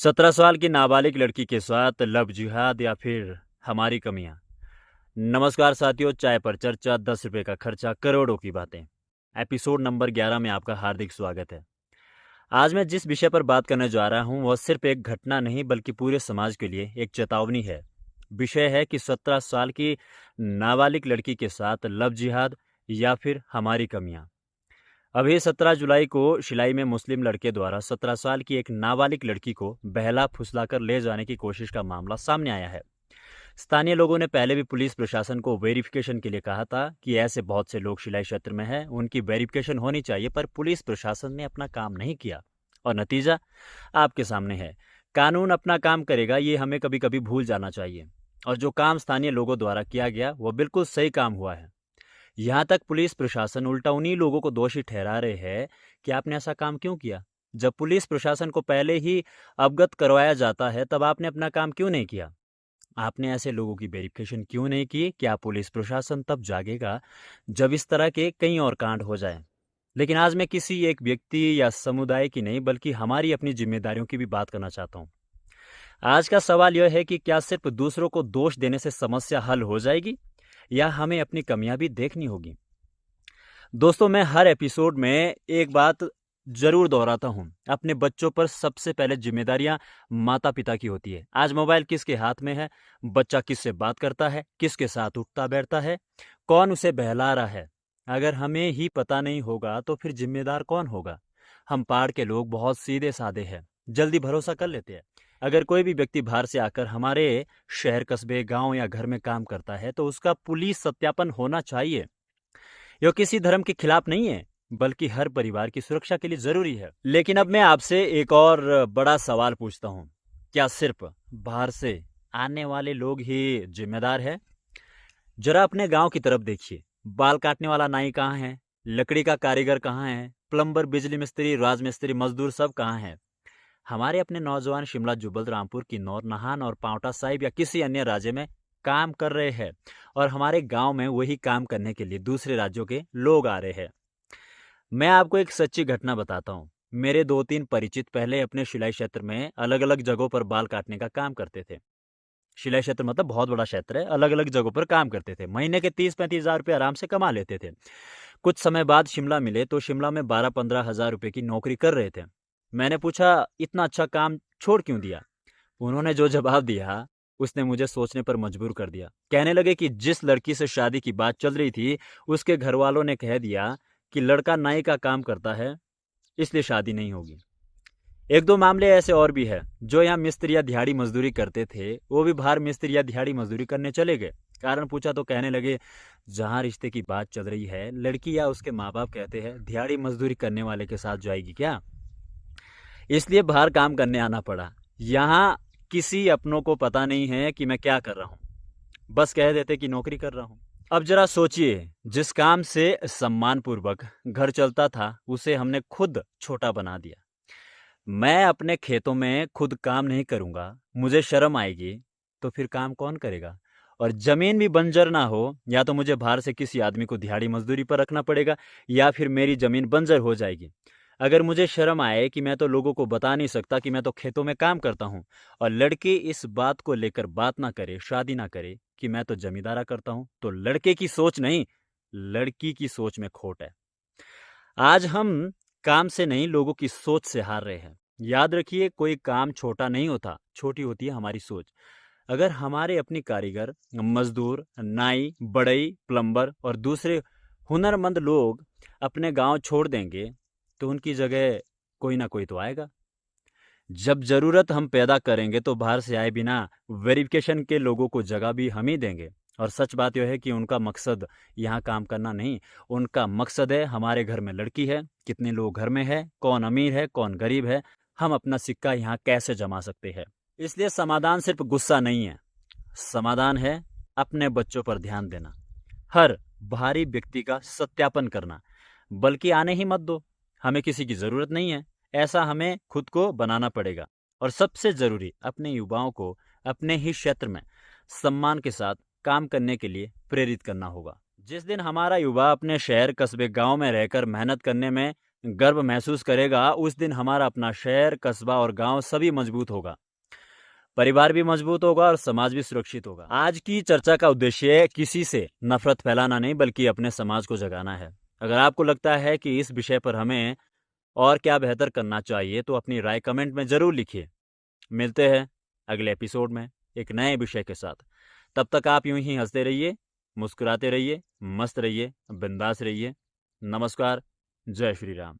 17 साल की नाबालिग लड़की के साथ लव जिहाद या फिर हमारी कमियां। नमस्कार साथियों, चाय पर चर्चा, 10 रुपए का खर्चा, करोड़ों की बातें। एपिसोड नंबर 11 में आपका हार्दिक स्वागत है। आज मैं जिस विषय पर बात करने जा रहा हूं वह सिर्फ एक घटना नहीं बल्कि पूरे समाज के लिए एक चेतावनी है। विषय है कि 17 साल की नाबालिग लड़की के साथ लव जिहाद या फिर हमारी कमियां। अभी 17 जुलाई को शिलाई में मुस्लिम लड़के द्वारा 17 साल की एक नाबालिग लड़की को बहला फुसलाकर ले जाने की कोशिश का मामला सामने आया है। स्थानीय लोगों ने पहले भी पुलिस प्रशासन को वेरिफिकेशन के लिए कहा था कि ऐसे बहुत से लोग शिलाई क्षेत्र में हैं, उनकी वेरिफिकेशन होनी चाहिए, पर पुलिस प्रशासन ने अपना काम नहीं किया और नतीजा आपके सामने है। कानून अपना काम करेगा, ये हमें कभी कभी भूल जाना चाहिए। और जो काम स्थानीय लोगों द्वारा किया गया वो बिल्कुल सही काम हुआ है। यहाँ तक पुलिस प्रशासन उल्टा उन्हीं लोगों को दोषी ठहरा रहे हैं कि आपने ऐसा काम क्यों किया। जब पुलिस प्रशासन को पहले ही अवगत करवाया जाता है तब आपने अपना काम क्यों नहीं किया। आपने ऐसे लोगों की वेरिफिकेशन क्यों नहीं की। क्या पुलिस प्रशासन तब जागेगा जब इस तरह के कई और कांड हो जाए। लेकिन आज मैं किसी एक व्यक्ति या समुदाय की नहीं बल्कि हमारी अपनी जिम्मेदारियों की भी बात करना चाहता हूँ। आज का सवाल यह है कि क्या सिर्फ दूसरों को दोष देने से समस्या हल हो जाएगी या हमें अपनी कमियां भी देखनी होगी। दोस्तों, मैं हर एपिसोड में एक बात जरूर दोहराता हूं, अपने बच्चों पर सबसे पहले जिम्मेदारियां माता पिता की होती है। आज मोबाइल किसके हाथ में है, बच्चा किससे बात करता है, किसके साथ उठता बैठता है, कौन उसे बहला रहा है, अगर हमें ही पता नहीं होगा तो फिर जिम्मेदार कौन होगा। हम पहाड़ के लोग बहुत सीधे साधे हैं, जल्दी भरोसा कर लेते हैं। अगर कोई भी व्यक्ति बाहर से आकर हमारे शहर, कस्बे, गांव या घर में काम करता है तो उसका पुलिस सत्यापन होना चाहिए। यह किसी धर्म के खिलाफ नहीं है बल्कि हर परिवार की सुरक्षा के लिए जरूरी है। लेकिन अब मैं आपसे एक और बड़ा सवाल पूछता हूँ, क्या सिर्फ बाहर से आने वाले लोग ही जिम्मेदार है। जरा अपने गांव की तरफ देखिए, बाल काटने वाला नाई कहाँ है, लकड़ी का कारीगर कहाँ है, प्लम्बर, बिजली मिस्त्री, राजमिस्त्री, मजदूर सब कहाँ है। हमारे अपने नौजवान शिमला, जुब्बल, रामपुर, किन्नौर, नाहन और पांवटा साहिब या किसी अन्य राज्य में काम कर रहे हैं और हमारे गांव में वही काम करने के लिए दूसरे राज्यों के लोग आ रहे हैं। मैं आपको एक सच्ची घटना बताता हूँ। मेरे 2-3 परिचित पहले अपने शिलाई क्षेत्र में अलग अलग जगहों पर बाल काटने का काम करते थे। शिलाई क्षेत्र मतलब बहुत बड़ा क्षेत्र है, अलग अलग जगहों पर काम करते थे। महीने के 30-35 हज़ार रुपये आराम से कमा लेते थे। कुछ समय बाद शिमला मिले तो शिमला में 12-15 हज़ार रुपये की नौकरी कर रहे थे। मैंने पूछा, इतना अच्छा काम छोड़ क्यों दिया। उन्होंने जो जवाब दिया उसने मुझे सोचने पर मजबूर कर दिया। कहने लगे कि जिस लड़की से शादी की बात चल रही थी उसके घर वालों ने कह दिया कि लड़का नाई का काम करता है, इसलिए शादी नहीं होगी। एक दो मामले ऐसे और भी है। जो यहाँ मिस्त्री या दिहाड़ी मजदूरी करते थे वो भी बाहर मिस्त्री या दिहाड़ी मजदूरी करने चले गए। कारण पूछा तो कहने लगे, जहाँ रिश्ते की बात चल रही है लड़की या उसके माँ बाप कहते हैं दिहाड़ी मजदूरी करने वाले के साथ जाएगी क्या, इसलिए बाहर काम करने आना पड़ा। यहाँ किसी अपनों को पता नहीं है कि मैं क्या कर रहा हूँ, बस कह देते कि नौकरी कर रहा हूँ। अब जरा सोचिए, जिस काम से सम्मानपूर्वक घर चलता था उसे हमने खुद छोटा बना दिया। मैं अपने खेतों में खुद काम नहीं करूंगा, मुझे शर्म आएगी, तो फिर काम कौन करेगा। और जमीन भी बंजर ना हो, या तो मुझे बाहर से किसी आदमी को दिहाड़ी मजदूरी पर रखना पड़ेगा या फिर मेरी जमीन बंजर हो जाएगी। अगर मुझे शर्म आए कि मैं तो लोगों को बता नहीं सकता कि मैं तो खेतों में काम करता हूँ, और लड़की इस बात को लेकर बात ना करे, शादी ना करे कि मैं तो जमींदारा करता हूँ, तो लड़के की सोच नहीं, लड़की की सोच में खोट है। आज हम काम से नहीं लोगों की सोच से हार रहे हैं। याद रखिए, कोई काम छोटा नहीं होता, छोटी होती है हमारी सोच। अगर हमारे अपनी कारीगर, मजदूर, नाई, बढ़ई, प्लम्बर और दूसरे हुनरमंद लोग अपने गांव छोड़ देंगे तो उनकी जगह कोई ना कोई तो आएगा। जब जरूरत हम पैदा करेंगे तो बाहर से आए बिना वेरिफिकेशन के लोगों को जगह भी हम ही देंगे। और सच बात यह है कि उनका मकसद यहाँ काम करना नहीं, उनका मकसद है हमारे घर में लड़की है, कितने लोग घर में है, कौन अमीर है, कौन गरीब है, हम अपना सिक्का यहाँ कैसे जमा सकते हैं। इसलिए समाधान सिर्फ गुस्सा नहीं है, समाधान है अपने बच्चों पर ध्यान देना, हर बाहरी व्यक्ति का सत्यापन करना। बल्कि आने ही मत दो, हमें किसी की जरूरत नहीं है, ऐसा हमें खुद को बनाना पड़ेगा। और सबसे जरूरी, अपने युवाओं को अपने ही क्षेत्र में सम्मान के साथ काम करने के लिए प्रेरित करना होगा। जिस दिन हमारा युवा अपने शहर, कस्बे, गांव में रहकर मेहनत करने में गर्व महसूस करेगा, उस दिन हमारा अपना शहर, कस्बा और गांव सभी मजबूत होगा। परिवार भी मजबूत होगा और समाज भी सुरक्षित होगा। आज की चर्चा का उद्देश्य किसी से नफरत फैलाना नहीं, बल्कि अपने समाज को जगाना है। अगर आपको लगता है कि इस विषय पर हमें और क्या बेहतर करना चाहिए, तो अपनी राय कमेंट में ज़रूर लिखिए। मिलते हैं अगले एपिसोड में एक नए विषय के साथ। तब तक आप यूं ही हंसते रहिए, मुस्कुराते रहिए, मस्त रहिए, बिंदास रहिए। नमस्कार। जय श्री राम।